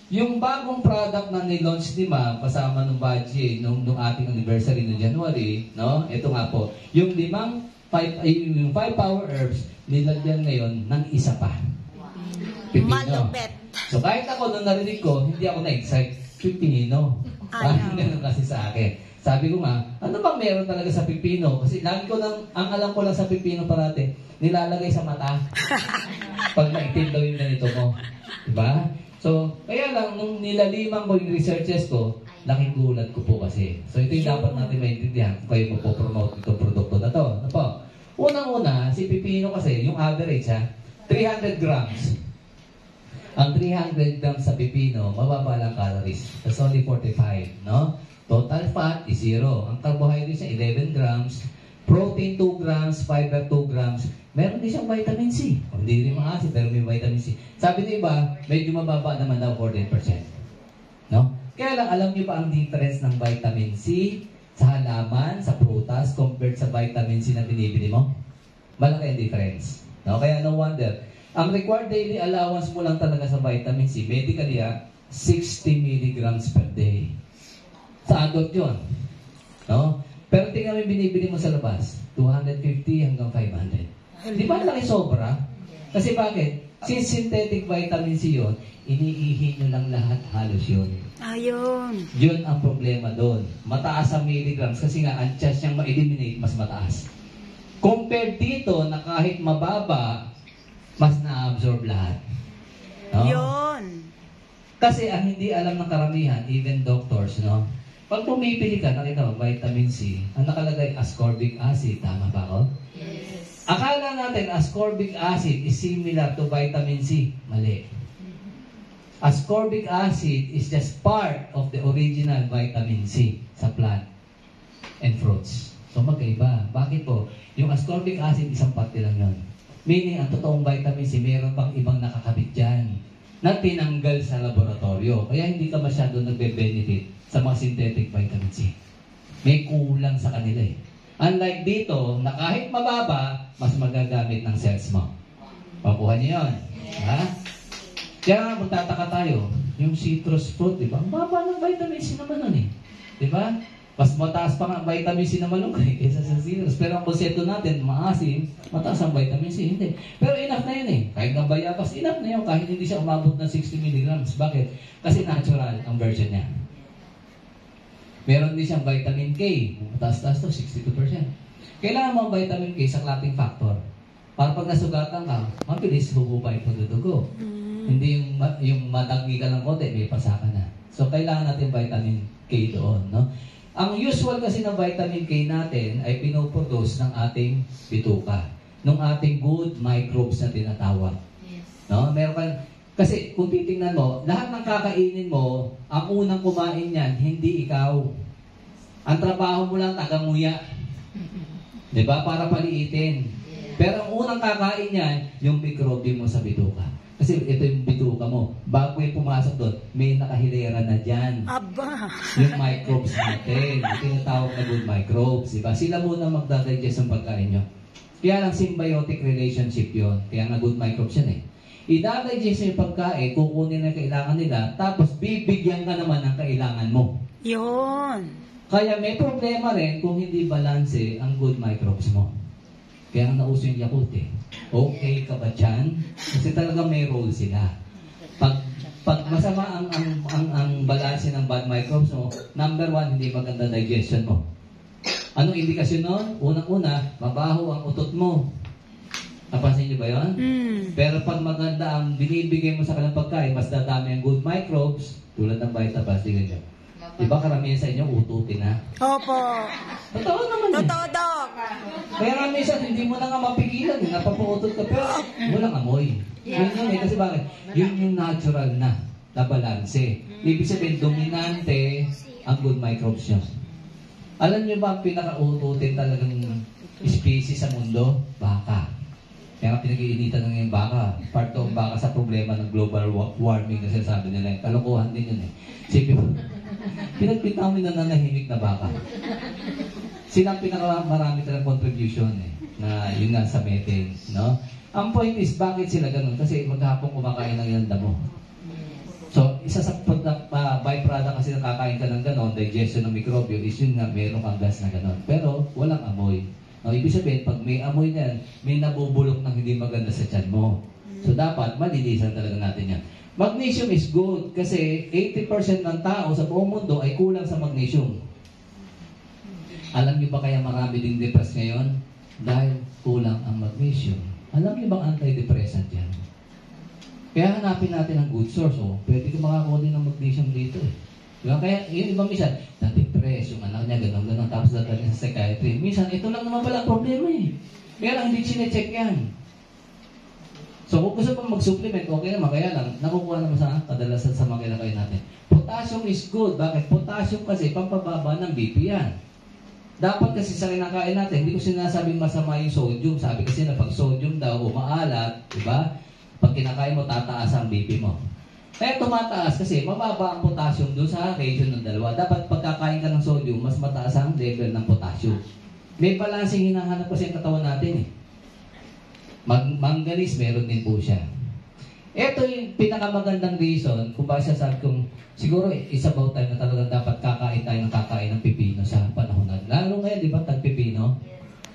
yung bagong product na ni-launch ni Ma'am, kasama ng budget, nung ating anniversary no January, no? Ito nga po, yung 5 power herbs, nilagyan ngayon ng isa pa. Pipino. Malupet. So kahit ako nung narinig ko, hindi ako na-excite. Pipino. Parang ganun kasi sa akin. Sabi ko nga, ano bang meron talaga sa pipino? Kasi lagi ko ang alam ko lang sa pipino parati, nilalagay sa mata. Pag maitim daw yung ganito mo. Diba? So, kaya lang, nung nilaliman ko yung researches ko, laking gulat ko po kasi. So, ito yung dapat natin maintindihan kung kayo mapopromote itong produkto na to. Ano po? Unang-una, si pipino kasi, yung average 300 grams. Ang 300 grams sa pipino, mababa lang calories. That's only 45, no? Total fat is 0. Ang carbohydrates niya, 11 grams. Protein, 2 grams. Fiber, 2 grams. Meron din siyang vitamin C. O, hindi rin maasin, pero may vitamin C. Sabi ng iba, medyo mababa naman daw 14%. No? Kaya lang, alam niyo ba ang difference ng vitamin C sa halaman, sa prutas, compared sa vitamin C na binibili mo? Malaki ang difference. No? Kaya no wonder. Ang required daily allowance mo lang talaga sa vitamin C, medically 60 milligrams per day. Sa adult yun. No? Pero tingnan mo yung binibili mo sa labas, 250 hanggang 500. Di ba laki sobra? Kasi bakit? Since synthetic vitamin C yun, iniihi nyo lang lahat, halos yun. Ayun. Yun ang problema doon. Mataas ang milligrams kasi nga ang chance niyang ma-eliminate mas mataas. Compared dito na kahit mababa, mas na-absorb lahat. No? Yun. Kasi ang hindi alam ng karamihan, even doctors, no? Pag pumipili ka, nakita mo, vitamin C, ang nakalagay ascorbic acid, tama ba ako? Yes. Akala natin ascorbic acid is similar to vitamin C. Mali. Ascorbic acid is just part of the original vitamin C sa plant and fruits. So magkaiba. Bakit po? Yung ascorbic acid, isang parte lang yun. Meaning, ang totoong vitamin C, meron pang ibang nakakabit dyan na tinanggal sa laboratorio. Kaya hindi ka masyado nagbe-benefit sa mga synthetic vitamin C. May kulang sa kanila eh. Unlike dito, na kahit mababa, mas magagamit ng cells mo. Pakuha niyo yun. Ha? Kaya magtataka tayo, yung citrus fruit, di ba? Ang baba ng vitamin C naman nun eh. Di ba? Mas mataas pa nga vitamin C na malunggay kaysa sa citrus. Pero ang konsepto natin, maasim, mataas ang vitamin C. Hindi. Pero enough na yun eh. Kahit ng bayabas, enough na yun. Kahit hindi siya umabot ng 60 milligrams. Bakit? Kasi natural ang version niya. Meron din siyang vitamin K. Mataas-taas to, 62%. Kailangan mo ang vitamin K sa clotting factor. Para pag nasugatan ka, mabilis huhupa yung pagdudugo. Hindi yung matanggi ka ng konti, may pasaka na. So, kailangan natin vitamin K doon. No? Ang usual kasi ng vitamin K natin ay pinoproduce ng ating bituka. Ng ating good microbes na tinatawag. Yes. No? Meron ka, kasi kung titingnan mo, lahat ng kakainin mo, ang unang kumain yan, hindi ikaw. Ang trabaho mo lang taganguya. Diba? Para paliitin. Pero ang unang kakain yan, yung microbe mo sa bituka. Kasi ito yung bituka mo. Bago yung pumasok doon, may nakahilera na dyan. Aba. Yung microbes natin. Yung tinatawag na good microbes. Diba? Sila muna magdadigest ng pagkain nyo. Kaya lang symbiotic relationship yon. Kaya nga good microbes yan eh. I-digest yung pagkain, kukunin na kailangan nila, tapos bibigyan ka naman ng kailangan mo. Yun. Kaya may problema rin kung hindi balanse ang good microbes mo. Kaya nga nauso yung Yakult eh. Okay ka ba dyan? Kasi talaga may role sila. Pag masama ang balanse ng bad microbes mo, number 1, hindi maganda digestion mo. Anong indikasyon nun? Unang-una, mabaho ang utot mo. Napansin niyo ba yun? Pero pag maganda ang binibigay mo sa kanilang pagkain, mas dadami ang good microbes, tulad ng vitamins, tingnan niyo. Diba karamihan sa inyo, ututin na? Opo. Totoo naman yun. Totoo, Dok. Kaya nga minsan, hindi mo na nga mapigilan, napapuutot ka, pero walang amoy. Yun yun eh, kasi bakit? Yun yung natural na balanse. Ibig sabihin, dominante ang good microbes nyo. Alam niyo ba ang pinaka-ututin talagang species sa mundo? Baka. Kaya nga pinag-iinitan ng yung baka. Part of baka sa problema ng global warming na sinasabi nila. Kalokohan din yun eh. Sige po. Pinagpitamin na nanahimik na baka. Sila ang pinakamarami talagang contribution eh. Na yun nga sa methane. No? Ang point is, bakit sila ganun? Kasi maghapong kumakain ng yung damo. So, isa sa byproduct kasi nakakain ka ng ganon, digestion ng mikrobyo, is yun nga, meron kang gas na ganon. Pero walang amoy. Ibig sabihin, pag may amoy niyan, may nabubulok ng hindi maganda sa tiyan mo. So dapat, malilisan talaga natin yan. Magnesium is good kasi 80% ng tao sa buong mundo ay kulang sa magnesium. Alam niyo ba kaya marami ding depressed ngayon? Dahil kulang ang magnesium. Alam niyo bang antidepressant yan? Kaya hanapin natin ang good source. Pwede ka makakuha din ng magnesium dito eh. Diba? Kaya yung ibang minsan, na-depress, yung anak niya, gano'n, tapos dadalhin sa psychiatry. Minsan, ito lang naman pala ang problema eh. Kaya lang hindi sinecheck yan. So, kung gusto pang mag-supplement, okay naman. Kaya lang, nakukuha naman sa kadalasan sa mga kinakain natin. Potassium is good. Bakit? Potassium kasi, pampababa ng BP yan. Dapat kasi sa kinakain natin, hindi ko sinasabing masama yung sodium. Sabi kasi na pag sodium daw, umaalat, diba? Pag kinakain mo, tataas ang BP mo. Kaya tumataas kasi mababa ang potassium doon sa ratio ng dalawa. Dapat pagkakain ka ng sodium, mas mataas ang level ng potassium. May balancing hinahanap kasi ang katawan natin eh. Manganese, meron din po siya. Ito yung pinakamagandang reason kung bakit siya sabi kong siguro it's about time na talagang dapat kakain tayo ng pipino sa panahon natin. Lalo ngayon, di ba, tag-pipino?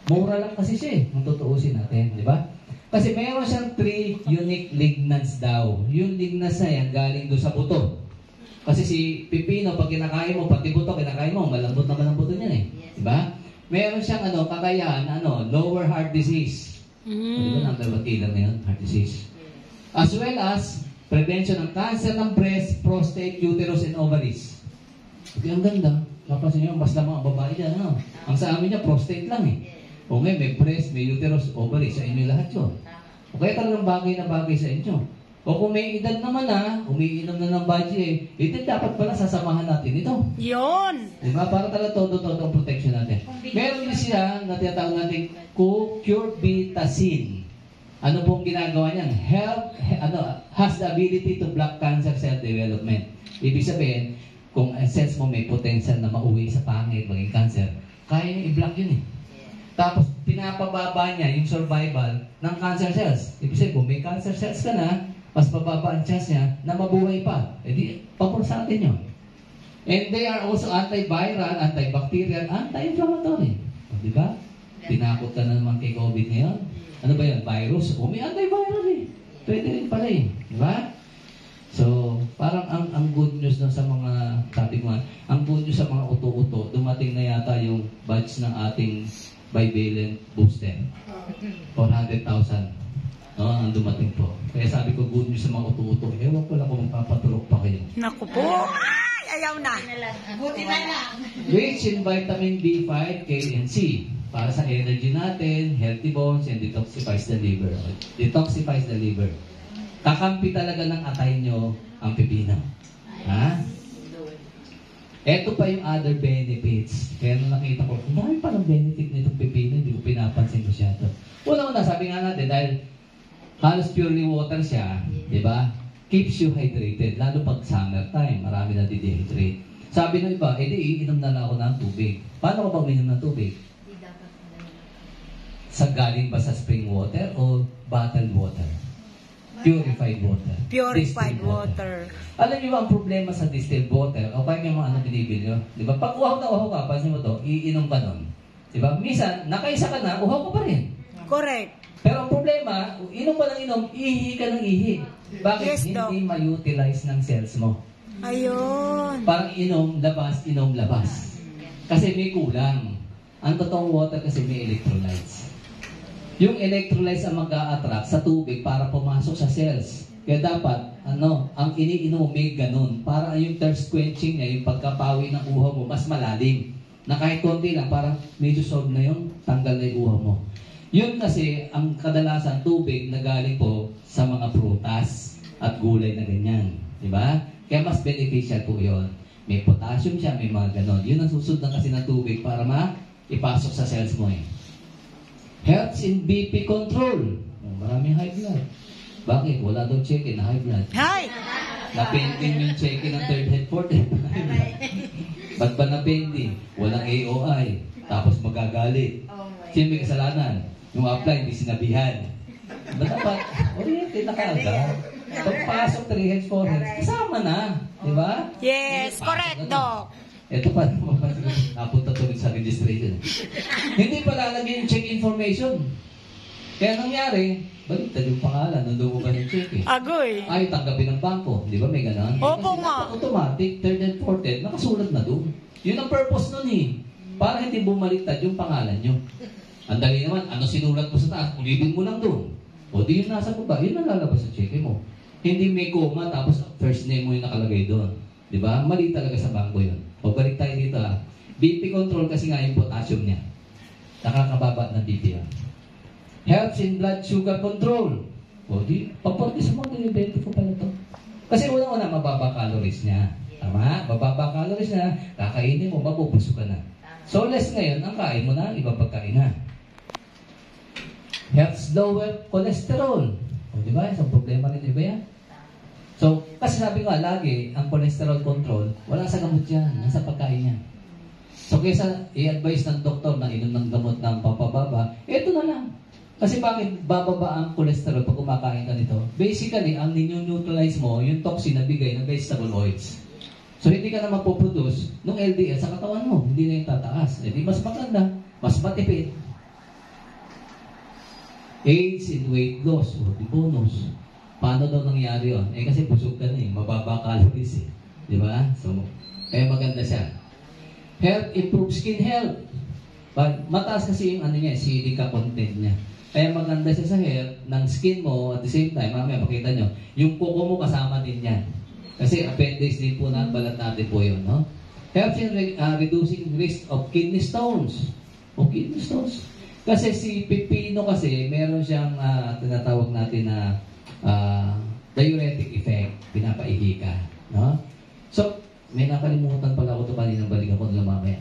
Mura lang kasi siya eh, kung tutuusin natin, di ba? Kasi meron siyang 3 unique lignans daw. Yung lignans na yan, galing doon sa buto. Kasi si pipino, pag kinakain mo, pati buto, kinakain mo, malambot naman ang buto niyan eh. Diba? Meron siyang kakayahan, lower heart disease. Diba, number 1 killer na yun, heart disease. As well as, prevention ng cancer ng breast, prostate, uterus, and ovaries. Okay, ang ganda. Kapasin nyo, mas lamang ang babae dyan, Ang sa amin niya, prostate lang eh. O ngayon, may breast, may uterus, ovary, sa inyo lahat yun. O kaya talagang bagay na bagay sa inyo. O kung may edad naman umiinom na ng baji ito dapat pala sasamahan natin ito. Yun! Diba? Para talaga todo ang protection natin. Meron din siya na tinatawag natin cucurbitacin. Ano pong ginagawa niyan? Has the ability to block cancer cell development. Ibig sabihin, kung ang cells mo may potential na mauwi sa pangit, maging cancer, kaya niya i-block yun eh. Tapos, pinapababa niya yung survival ng cancer cells. Ibig sabihin, kung may cancer cells ka na, mas bababa ang chance niya na mabuhay pa. E di, pabor sa atin yun. And they are also antiviral, antibacterial, anti-inflammatory. O, di ba? Tinakot ka na naman kay COVID ngayon. Ano ba yan? Virus? O, may antiviral eh. Pwede rin pala eh. Di ba? So, parang ang good news na sa mga, sabi ko nga, ang good news sa mga uto-uto, dumating na yata yung batch ng ating bivalent booster. 400,000. Ang dumating po. Kaya sabi ko, good news sa mga uto-uto. Ewan ko lang kung magpapaturok pa kayo. Naku po! Ay, ayaw na! Buti na lang! Rich in vitamin B5, K, and C. Para sa energy natin, healthy bones, and detoxifies the liver. Detoxifies the liver. Kakampi talaga ng atay nyo ang pipino. Ha? Ito pa yung other benefits. Kaya nung nakita ko, ang dami palang benefit nitong pipino, hindi ko pinapansin masyado. Una-una, sabi nga natin, dahil halos purely water siya, di ba? Keeps you hydrated. Lalo pag summertime, marami na dehydrate. Sabi ng iba, iinom na lang ako ng tubig. Paano ko ba uminom ng tubig? Sa galing ba sa spring water o bottled water? Purified water. Purified water. Alam niyo ba ang problema sa distilled water? O kaya may mga binibili nyo? Di ba? Pag uhaw na uhaw ka, pansin mo to, iinom ka nun. Di ba? Minsan, nakaisa ka na, uhaw ka pa rin. Correct. Pero ang problema, inom ka ng inom, ihi ka ng ihi. Bakit? Yes, Hindi ma-utilize ng cells mo. Ayun. Parang inom, labas. Kasi may kulang. Ang totoong water kasi may electrolytes. Yung electrolytes ang mag-a-attract sa tubig para pumasok sa cells. Kaya dapat, ang iniinom mo may ganun. Para yung thirst quenching niya, yung pagkapawi ng uhaw mo, mas malalim. Na kahit konti lang, parang medyo solve na yung tanggal na yung uhaw mo. Yun kasi, ang kadalasan tubig na galing po sa mga prutas at gulay na ganyan. Diba? Kaya mas beneficial po yun. May potassium siya, may mga ganon. Yun ang susunod na kasi ng tubig para ipasok sa cells mo eh. Helps in BP control. Maraming high blood. Bakit? Wala daw check-in na high blood. Hi! Napending yung check-in ng third head, fourth head. Ba't ba napending? Walang AOI. Tapos magagalit. Sino may kasalanan? Yung apply, hindi sinabihan. Ba't dapat? Oriented na kaagad. Pagpasok, 3 heads, 4 heads, kasama na. Di ba? Yes, correct, Doc. Ito pa, napunta tuloy sa registration. Hindi pa lalagyan yung check information. Kaya nangyari, baliktad yung pangalan, nandun mo ba yung check eh? Agoy. Ay, tanggapin ng bangko. Di ba may ganon? Opo Kasi nga. automatic, 3rd and 4th head, nakasulat na doon. Yun ang purpose nun eh. Para hindi bumaliktad yung pangalan nyo. Ang dali naman, ano sinulat mo sa taas, ulitin mo lang doon. O di yun nasa baba, yun ang lalabas sa check mo. Hindi may comma, tapos first name mo yung nakalagay doon. Di ba? Mali talaga sa bangko yun. O balik tayo dito ah. BP control kasi nga yung potassium niya. Nakakababa ng BP yan. Helps in blood sugar control. O di, paporti sa mga nilibente ko pala to. Kasi unang-una, mababa calories niya. Tama? Mababa calories niya, kakainin mo, mabubusog ka na. So less ngayon, ang kain mo na, ibang pagkain na. Helps lower cholesterol. O di ba? Isang problema rin, di ba yan? So, kasi sabi ko lagi, ang cholesterol control, wala sa gamot yan, nasa pagkain yan. So, kaysa i-advise ng doktor na inom ng gamot ng papababa, eto na lang. Kasi bakit bababa ang cholesterol pag kumakain ka nito? Basically, ang ninyo-neutralize mo, yung toxin na bigay ng vegetable oils. So, hindi ka na mapoproduce ng LDL sa katawan mo. Hindi na yung tataas. Hindi mas maganda, mas matipid. AIDS in weight loss, o di bonus. Paano daw nangyari yun? Eh kasi busog ka na eh, mababa calories eh. Di ba? So, kaya maganda siya. Health, improve skin health. Mataas kasi yung ano niya, silica content niya. Kaya maganda siya sa health ng skin mo at the same time, mamaya makita nyo, yung kuko mo kasama din yan. Kasi appendix din po na balat natin po yun, no? Helps in reducing risk of kidney stones. O kidney stones. Kasi si pipino kasi, meron siyang tinatawag natin na diuretic effect, pinapaihi ka, no? So, may nakalimutan pala ako ito kanina, balikan ko nila mamaya.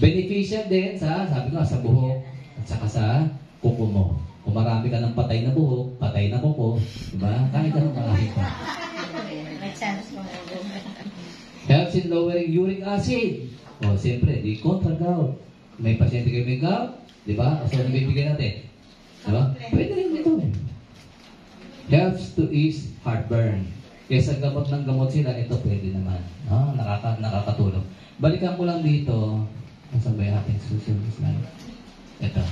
Beneficial din sa, sabi ko, sa buhok at saka sa kuko mo. Kung marami ka ng patay na buhok, patay na kuko, diba? Kahit anong marami pa. Helps in lowering uric acid. O, siyempre, di kontra gout. May pasyente kayo may gout, diba? So, nabibigyan natin. Diba? Pwede rin dito eh. Helps to ease heartburn. Kaya sa gamot ng gamot sila, ito pwede naman. No? Nakakatulong. Balikan ko lang dito. Saan ba yung ating susunod slide? Ito.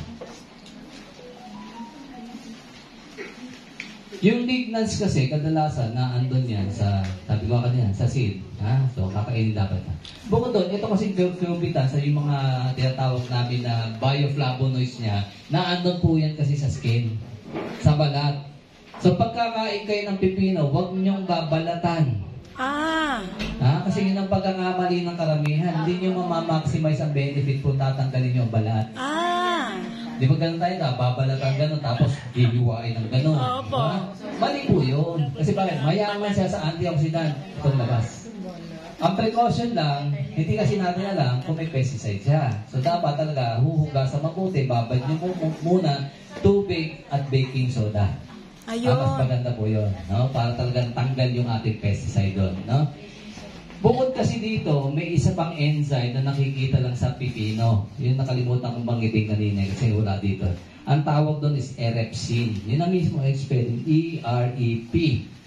Yung lignans kasi, kadalasan na andun yan sa, sabi ko kanina, sa seed. Ha? So, kakainin dapat na. Bukod doon, ito kasi cubitan sa yung mga tinatawag namin na bioflavonoids niya, na andun po yan kasi sa skin, sa balat. So, pagkakain kayo ng pipino, huwag niyong babalatan. Kasi yun ang pagkakamali ng karamihan. Hindi niyo mamamaximize ang benefit kung tatanggalin niyo ang balat. Di ba ganun tayo na, babalatan ganun, tapos hihiwain ng ganun. Opo. Mali po yun. Kasi bakit? Mayaman siya sa antioxidant itong labas. Ang precaution lang, hindi kasi natin alam kung may pesticide siya. So dapat talaga, huhugasan mabuti, babad niyo muna tubig at baking soda. Ayun. Mas maganda po yun, no? Para talagang tanggal yung ating pesticide doon, no? Bukod kasi dito, may isa pang enzyme na nakikita lang sa pipino. Yun nakalimutan kong banggitin kanina kasi wala dito. Ang tawag doon is erepsin. Yun ang mismo spelling, E-R-E-P.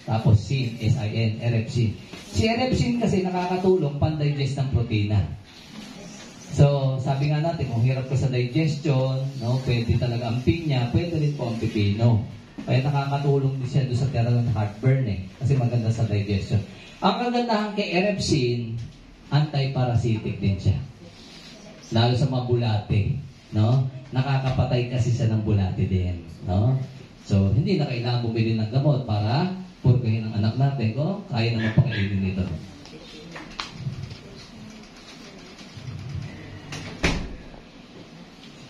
Tapos sin, S-I-N, erepsin. Si erepsin kasi nakakatulong pan-digest ng protina. So, sabi nga natin, kung hirap ka sa digestion, no, pwede talaga ang pinya, pwede rin po ang pipino. Kaya nakakatulong din siya doon sa talagang heartburn eh. Kasi maganda sa digestion. Ang kagandahan kay erepsin, anti-parasitic din siya. Lalo sa mga bulate. No? Nakakapatay kasi siya ng bulate din. No? So, hindi na kailangan bumili ng gamot para purgahin ang anak natin. O, kaya naman pakainin nito.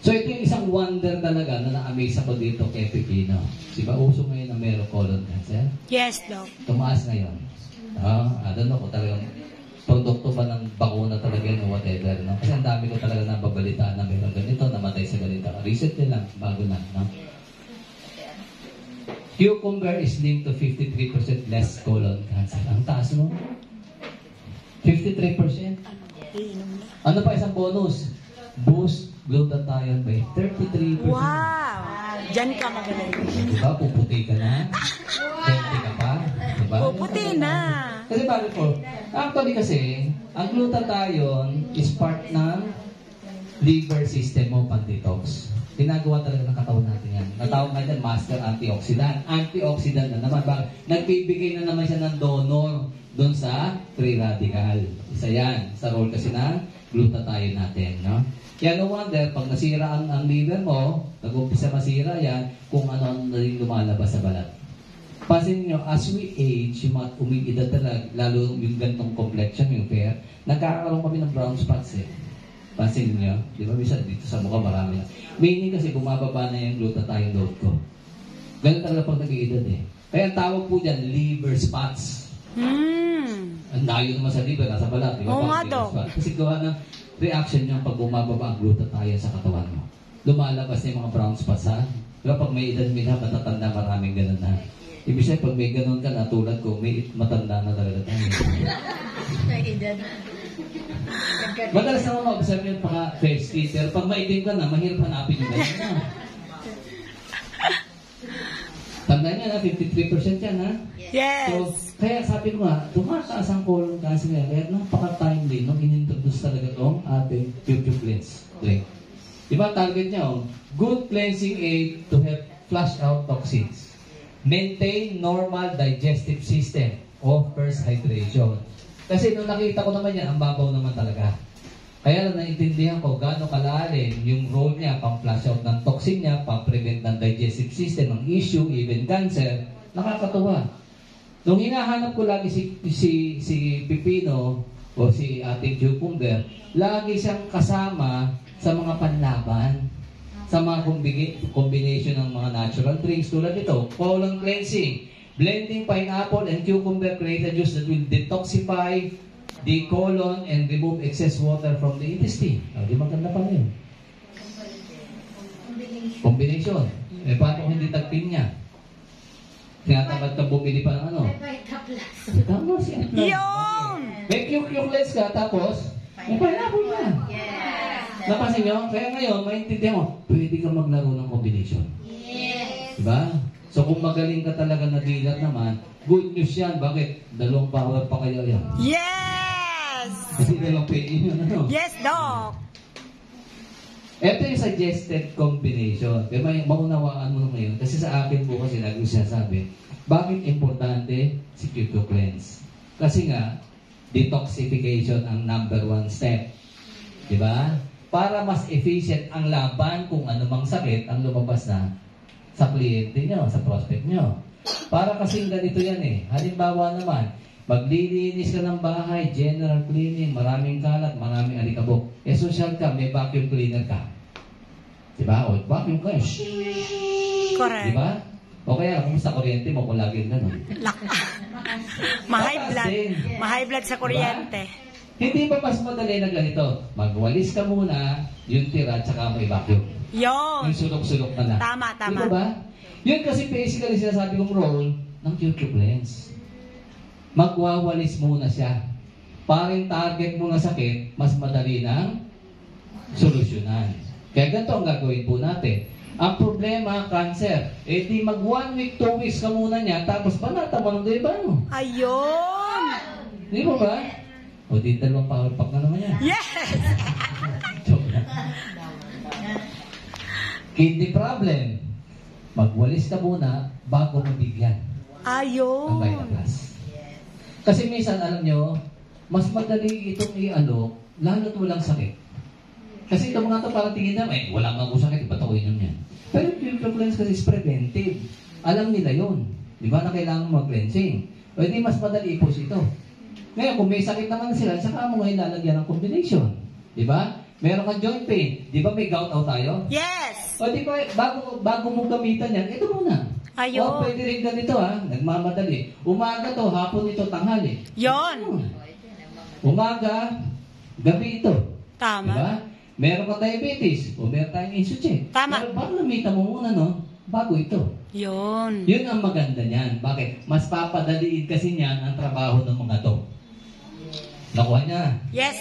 So, ito yung isang wonder talaga na na-amaze ako dito kay pipino. Diba, uso ngayon na meron colon cancer? Yes, Doc. Tumaas ngayon. I don't know kung talagang produkto ba ng bakuna talaga yun o whatever. No? Kasi ang dami ko talaga nababalitaan na meron ganito, namatay sa ganito. Reset din lang, bago na. No? Cucumber is linked to 53% less colon cancer. Ang taas mo? 53%? Ano pa isang bonus? Boost glutathione by 33%. Wow! Diyan ka magaling. Diba? Puputi ka na. Healthy ka pa. Diba? Puputi na. Kasi bakit po? Actually kasi, ang glutathione is part ng liver system mo pang-detox. Ginagawa talaga ng katawan natin yan. Natawag natin master antioxidant. Antioxidant na naman. Nagbibigay na naman siya ng donor doon sa free radical. Isa yan. Sa role kasi ng glutathione natin. No? Kaya no wonder, pag nasira ang liver mo, nag-umpisa masira yan, kung ano na rin lumalabas sa balat. Pasin nyo, as we age, yung mga umigidad talaga, lalo yung gantong complexion, yung fair, nagkakaroon kami ng brown spots eh. Pasin nyo, di ba, bisa dito sa mukha marami na. Meaning kasi bumababa na yung glutathione load ko. Ganun talaga pag nag-iedad eh. Kaya ang tawag po dyan, liver spots. Ang layo naman sa liver, nasa balat, di ba? Oo nga daw. Kasi gawa ng reaction niya pag bumababa ang glutathione sa katawan mo. Lumalabas na yung mga brown spots ha. Di ba pag may edad nila, matatanda maraming ganun na. Ibig sabihin, pag may ganun ka na tulad ko, may matanda na talaga tayo. May edad. Madalas naman ma-observe yung paka-face pero pag maitim ka na, mahirap hanapin yung ganyan na. Tandaan niya na, 53% yan ha. Yes. So, kaya sabi ko nga, tumataas ang colon cancer nga. Kaya napaka-timely nung inintroduce talaga itong ating QQ Cleanse drink. Diba target niya, good cleansing aid to help flush out toxins. Maintain normal digestive system. Offers hydration. Kasi nung nakita ko naman yan, ang babaw naman talaga. Kaya lang naintindihan ko gaano kalalim yung role niya pang-flush out ng toxin niya, pang-prevent ng digestive system, ng issue, even cancer. Nakakatuwa. Nung hinahanap ko lagi si Pipino o si Ate Cucumber, lagi siyang kasama sa mga panlaban, sa mga combination ng mga natural drinks tulad ito, colon cleansing, blending pineapple and cucumber create a juice that will detoxify the colon and remove excess water from the intestine. Di maganda pa rin. Combination. Paano kung hindi tagpin niya? Tinatamad ka bumili pa ng ano? Tama siya. Yun! May cucumbers ka, tapos may pineapple ka. Napansin nyo? Kaya ngayon, maintindihan mo, pwede ka maglaro ng combination. Diba? So kung magaling ka talaga na dealer naman, good news yan. Bakit? 2 power pa kayo yan. Yes! Kasi 2 PE yun, ano? Yes, Doc! Ito yung suggested combination. Kaya may maunawaan mo ngayon. Kasi sa akin po kasi lagi sinasabi, bakit importante si QQ Cleanse? Kasi nga, detoxification ang number 1 step. Diba? Para mas efficient ang laban kung anumang sakit ang lumabas na sa kliyente nyo, sa prospect nyo. Para kasing ganito yan eh. Halimbawa naman, maglilinis ka ng bahay, general cleaning, maraming kalat, maraming alikabok. Eh, social ka, may vacuum cleaner ka. Diba? O, vacuum ka. Correct. Diba? O kaya, kumusta kuryente mo kung lagi ganun? Ma-high blood. Ma-high blood sa kuryente. Hindi ba mas madali na ganito? Magwalis ka muna, yung tira, tsaka mo i-vacuum. Yun. Yung sulok-sulok na lang. Tama, tama. Di ba ba? Yun kasi basically sinasabi kong role ng QQ Cleanse. Magwawalis muna siya. Para yung target mo na sakit, mas madali nang solusyonan. Kaya ganito ang gagawin po natin. Ang problema, cancer, eh di mag 1 week, 2 weeks ka muna niya, tapos banata mo ng diba mo? Ayun! Di ba ba? O di 2 power pack na naman yan. Yes! Joke lang. Kidney problem. Magwalis ka muna bago mabigyan ang Ayun! Vitaplas. Kasi minsan, alam nyo, mas madali itong i-alok, lalo't walang sakit. Kasi itong mga ito parang tingin na, wala nga ako sakit, ba't ako inom yan? Pero yung QQ Cleanse kasi is preventive. Alam nila yun. Di ba na kailangan mag-cleansing? O hindi mas madali i-push ito. Ngayon, kung may sakit naman sila, saka mo ngayon lalagyan ng combination. Di ba? Meron kang joint pain. Di ba may gout out tayo? Yes! O di ba, bago mo gamitan yan, ito muna. Ayun. O pwede rin ganito ha, nagmamadali. Umaga to, hapon ito, tanghali. Yun! Umaga, gabi ito. Tama. Diba? Meron ka diabetes, o meron tayong insucheck. Tama. Pero bago gamitan mo muna, no? Bago ito. Yun. Yun ang maganda niyan. Bakit? Mas papadaliin kasi niyan ang trabaho ng mga to. Nakuha niya. Yes,